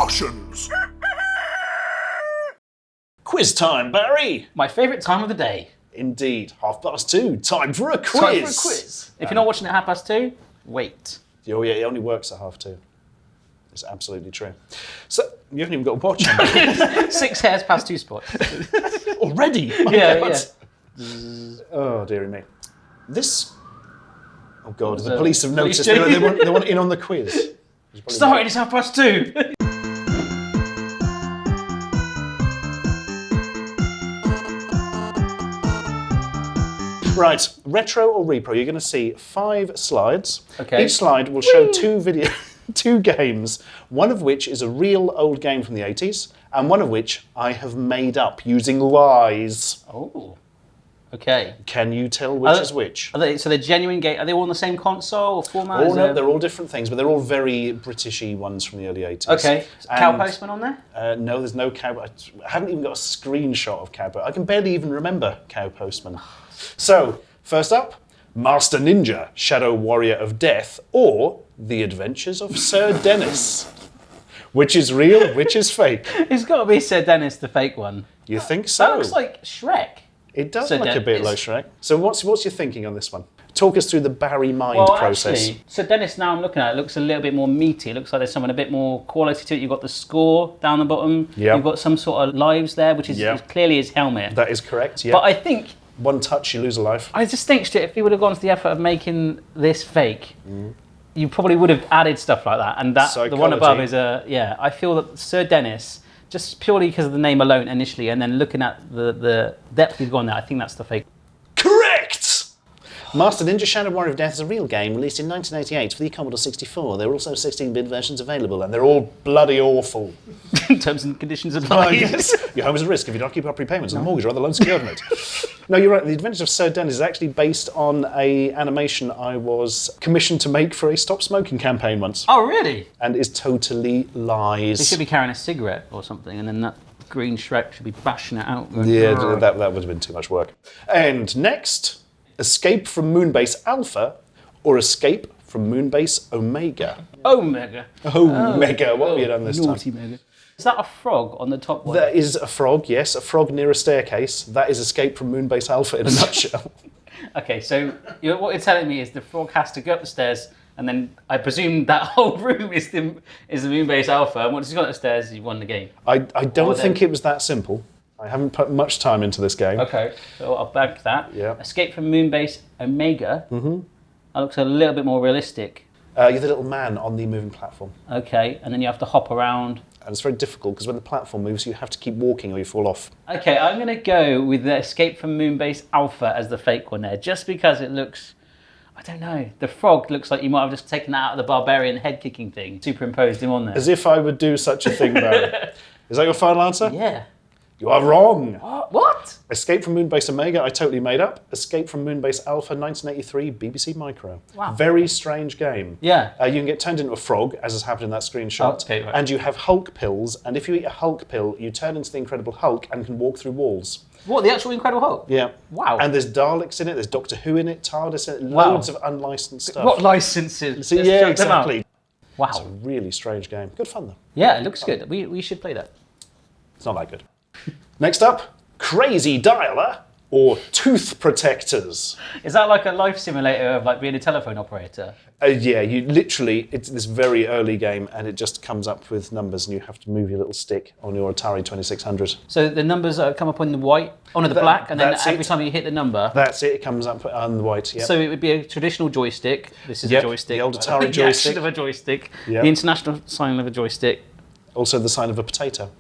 Barshens. Quiz time, Barry. My favourite time of the day. Indeed. 2:30. Time for a quiz. Time for a quiz. If you're not watching at 2:30, wait. Oh yeah, it only works at 2:30. It's absolutely true. So you haven't even got a watch on. 6 hairs past 2 spots. Already? My God. Oh, dearie me. This... Oh, God, the police have noticed. They want in on the quiz. Sorry, it's 2:30. Right, retro or repro, you're going to see 5 slides. Okay. Each slide will show 2 games, one of which is a real old game from the 80s, and one of which I have made up using lies. Oh, okay. Can you tell which is which? So they're genuine game. Are they all on the same console or format? Oh no, they're all different things, but they're all very Britishy ones from the early 80s. Okay. Cow Postman on there? No, there's no Cow. I haven't even got a screenshot of Cow Postman. I can barely even remember Cow Postman. So, first up, Master Ninja, Shadow Warrior of Death, or The Adventures of Sir Dennis. Which is real, which is fake? It's got to be Sir Dennis, the fake one. You think so? That looks like Shrek. It does look a bit like Shrek. So what's your thinking on this one? Talk us through the Barry mind process. Actually, Sir Dennis, now I'm looking at it, looks a little bit more meaty. It looks like there's a bit more quality to it. You've got the score down the bottom. Yep. You've got some sort of lives there, which is clearly his helmet. That is correct, yeah. But I think... One touch, you lose a life. I just think, if you would have gone to the effort of making this fake, you probably would have added stuff like that. And that the one above is I feel that Sir Dennis, just purely because of the name alone initially, and then looking at the depth you've gone there, I think that's the fake. Correct! Master Ninja Shadow Warrior of Death is a real game released in 1988 for the Commodore 64. There are also 16-bit versions available, and they're all bloody awful. Terms and conditions apply. Yes. Your home is at risk if you don't keep up repayments on the mortgage or other loans secured on it. No, you're right. The Adventures of Sir Dennis is actually based on an animation I was commissioned to make for a stop smoking campaign once. Oh, really? And is totally lies. They should be carrying a cigarette or something, and then that green Shrek should be bashing it out. Yeah, that would have been too much work. And next, Escape from Moonbase Alpha or Escape from Moonbase Omega. Omega. Omega. What have you done this naughty time? Mega. Is that a frog on the top one? That is a frog, yes. A frog near a staircase. That is Escape from Moonbase Alpha in a nutshell. Okay, so what you're telling me is the frog has to go up the stairs, and then I presume that whole room is the Moonbase Alpha, and once he's got up the stairs, you've won the game. I don't think it was that simple. I haven't put much time into this game. Okay, so I'll back that. Yeah. Escape from Moonbase Omega. Mm-hmm. That looks a little bit more realistic. You're the little man on the moving platform. Okay, and then you have to hop around. And it's very difficult because when the platform moves, you have to keep walking or you fall off. Okay, I'm going to go with the Escape from Moonbase Alpha as the fake one there, just because it looks... I don't know. The frog looks like you might have just taken that out of the barbarian head-kicking thing, superimposed him on there. As if I would do such a thing, Barry. Is that your final answer? Yeah. You are wrong. What? Escape from Moonbase Omega, I totally made up. Escape from Moonbase Alpha, 1983, BBC Micro. Wow. Very strange game. Yeah. You can get turned into a frog, as has happened in that screenshot. Okay, right. And you have Hulk pills, and if you eat a Hulk pill, you turn into the Incredible Hulk and can walk through walls. What, the actual Incredible Hulk? Yeah. Wow. And there's Daleks in it, there's Doctor Who in it, TARDIS in it, loads of unlicensed stuff. What licenses? So, yeah, exactly. Wow. It's a really strange game. Good fun, though. Yeah, it looks good. We should play that. It's not that good. Next up, Crazy Dialer or Tooth Protectors. Is that like a life simulator of like being a telephone operator? Yeah, you literally, it's this very early game and it just comes up with numbers and you have to move your little stick on your Atari 2600. So the numbers come up on the white, the black, and then every time you hit the number... That's it, it comes up on the white, yeah. So it would be a traditional joystick. This is a joystick. The old Atari joystick. The action of a joystick. Yep. The international sign of a joystick. Also the sign of a potato.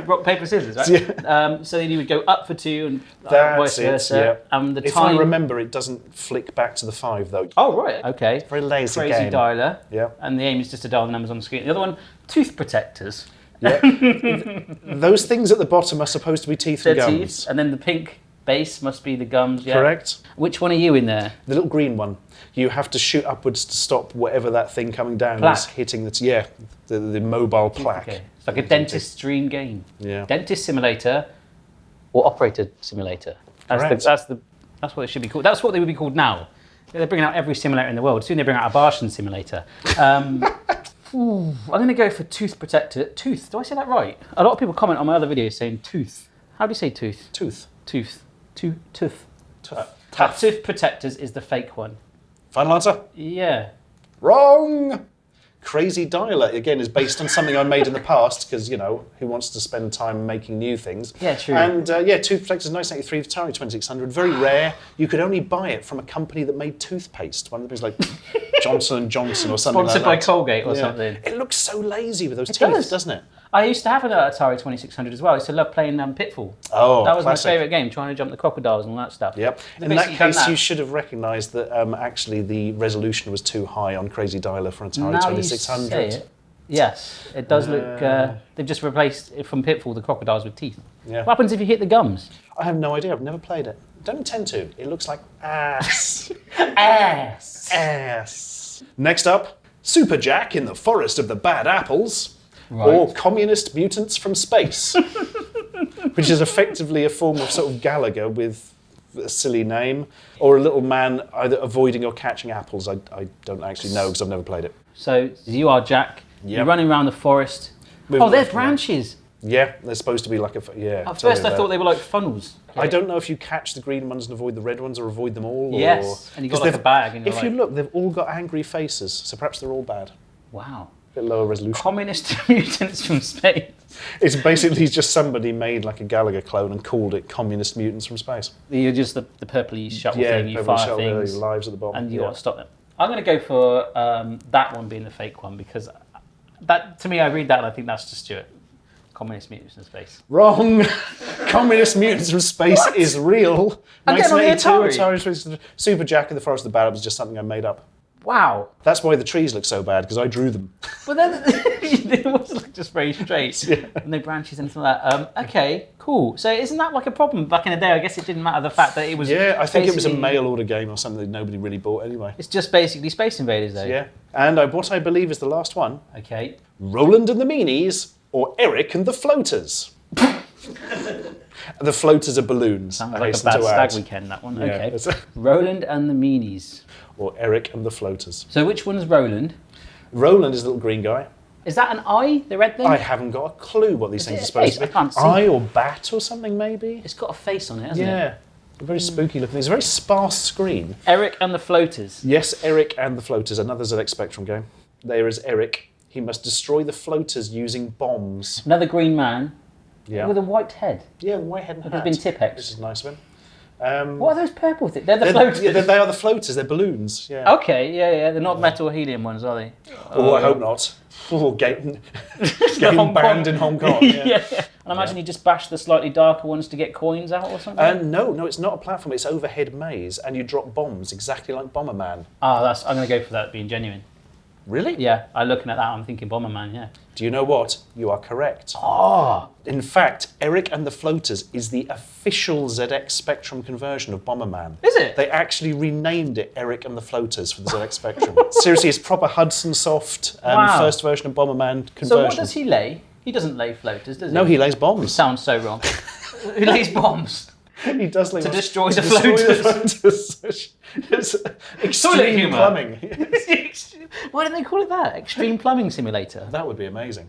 Rock, paper, scissors, right? Yeah. So then you would go up for 2 and vice versa. Yeah. And the if time... I remember, it doesn't flick back to the 5 though. Oh, right. Okay. Very lazy Crazy game. dialer. Yeah. And the aim is just to dial the numbers on the screen. The other one, tooth protectors. Yeah. Those things at the bottom are supposed to be teeth and gums. Teeth, and then the pink base must be the gums, yeah. Correct. Which one are you in there? The little green one. You have to shoot upwards to stop whatever that thing coming down plaque. is hitting the mobile plaque. Okay. It's like a dentist's dream game. Yeah. Dentist simulator or operator simulator. Correct. That's what it should be called. That's what they would be called now. They're bringing out every simulator in the world. Soon they bring out a Barshens simulator. I'm going to go for tooth protector. Tooth, do I say that right? A lot of people comment on my other videos saying tooth. How do you say tooth? Tooth. Tooth. Tooth. Tough. Tooth protectors is the fake one. Final answer? Yeah. Wrong! Crazy Dialer, again, is based on something I made in the past, because, you know, who wants to spend time making new things? Yeah, true. And, Tooth Protectors 1983 Atari 2600, very rare. You could only buy it from a company that made toothpaste. One of the things like Johnson & Johnson or something Sponsored like that. by Colgate or something. It looks so lazy with those teeth, doesn't it? I used to have an Atari 2600 as well. I used to love playing Pitfall. Oh, that was classic. my favourite game, trying to jump the crocodiles and all that stuff. Yep. In that case, you should have recognised that actually the resolution was too high on Crazy Dialer for an Atari 2600. You say it. Yes, it does look... they've just replaced, from Pitfall, the crocodiles with teeth. Yeah. What happens if you hit the gums? I have no idea. I've never played it. Don't intend to. It looks like ass. Ass. Next up, Super Jack in the Forest of the Bad Apples. Right. Or Communist Mutants from Space, which is effectively a form of sort of Gallagher with a silly name, or a little man either avoiding or catching apples. I don't actually know because I've never played it. So you are Jack. Yep. You're running around the forest. There's branches. Yeah, they're supposed to be like a... Yeah. At first I thought they were like funnels. Okay. I don't know if you catch the green ones and avoid the red ones or avoid them all. Yes, and you've got like a bag. And if you look, they've all got angry faces, so perhaps they're all bad. Wow. Bit lower resolution. Communist Mutants from Space. It's basically just somebody made like a Gallagher clone and called it Communist Mutants from Space. You're just the purpley shuttle thing, you fire things. Your lives at the bottom. And you got to stop them. I'm going to go for that one being the fake one, because that, to me, I read that and I think that's just Stuart. Communist Mutants from Space. Wrong! Communist Mutants from Space is real. Again, on the Atari. Atari Super Jack in the Forest of the Bad Apples is just something I made up. Wow. That's why the trees look so bad, because I drew them. But then it was like just very straight. Yeah. And no branches, anything like that. Okay, cool. So isn't that like a problem back in the day? I guess it didn't matter the fact that it was... Yeah, I think it was a mail order game or something that nobody really bought anyway. It's just basically Space Invaders though. Yeah. And what I believe is the last one. Okay. Roland and the Meanies or Erik and the Floaters. The floaters are balloons. Sounds like a bad stag weekend, that one. Yeah, okay. Roland and the Meanies. Or Erik and the Floaters. So which one's Roland? Roland is the little green guy. Is that an eye, the red thing? I haven't got a clue what these things are supposed to be. I can't see. Eye or bat or something, maybe? It's got a face on it, hasn't it? Yeah. Very spooky looking. It's a very sparse screen. Erik and the Floaters. Yes, Erik and the Floaters. Another ZX Spectrum game. There is Erik. He must destroy the floaters using bombs. Another green man. Yeah. With a white head. Yeah, white head and hat. He's been Tipex. This is nice of him. What are those purple things? They're the floaters. Yeah, they are the floaters. They're balloons. Yeah. Okay, yeah. They're not metal or helium ones, are they? Oh, I hope not. Oh, getting banned in Hong Kong. Yeah. And I imagine you just bash the slightly darker ones to get coins out or something? No, it's not a platform. It's overhead maze, and you drop bombs exactly like Bomberman. I'm going to go for that being genuine. Really? Yeah, I'm looking at that, I'm thinking Bomberman, yeah. Do you know what? You are correct. In fact, Erik and the Floaters is the official ZX Spectrum conversion of Bomberman. Is it? They actually renamed it Erik and the Floaters for the ZX Spectrum. Seriously, it's proper Hudson Soft first version of Bomberman conversion. So what does he lay? He doesn't lay floaters, does he? No, he lays bombs. It sounds so wrong. Who lays bombs? He does lay to bombs. Destroy the floaters. It's extreme plumbing. Why didn't they call it that? Extreme Plumbing Simulator. That would be amazing.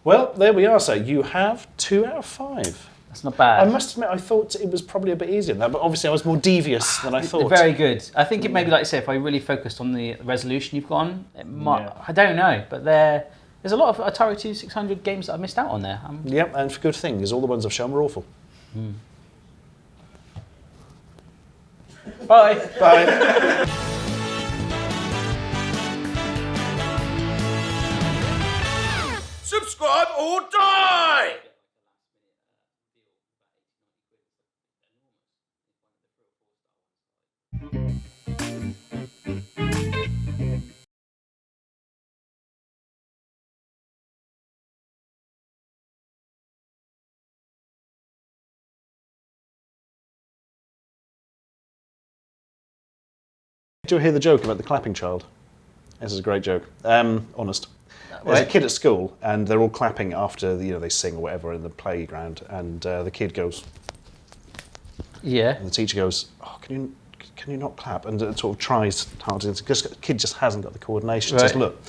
Well, there we are. So you have 2 out of 5. That's not bad. I must admit, I thought it was probably a bit easier than that, but obviously I was more devious than I thought. Very good. I think it maybe, like I say, if I really focused on the resolution you've got on, it might, I don't know, but there's a lot of Atari 2600 games that I missed out on there. Yep, and for good thing, because all the ones I've shown were awful. Bye. Bye. Subscribe or die! Did you hear the joke about the clapping child? This is a great joke. Honest. There's a kid at school, and they're all clapping after they sing or whatever in the playground, and the kid goes. Yeah. And the teacher goes, "Oh, can you not clap?" And it sort of tries hard. The kid just hasn't got the coordination. Right. Says, "Look,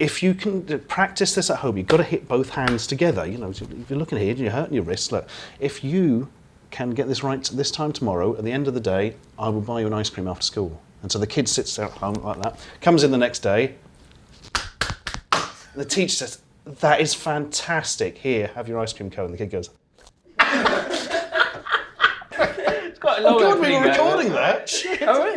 if you can practice this at home, you've got to hit both hands together. You know, if you're looking here and you're hurting your wrist, look, if you can get this right this time tomorrow, at the end of the day, I will buy you an ice cream after school. And so the kid sits there at home like that, comes in the next day, and the teacher says, that is fantastic. Here, have your ice cream cone. The kid goes, it's quite a long God, we were recording that. Oh,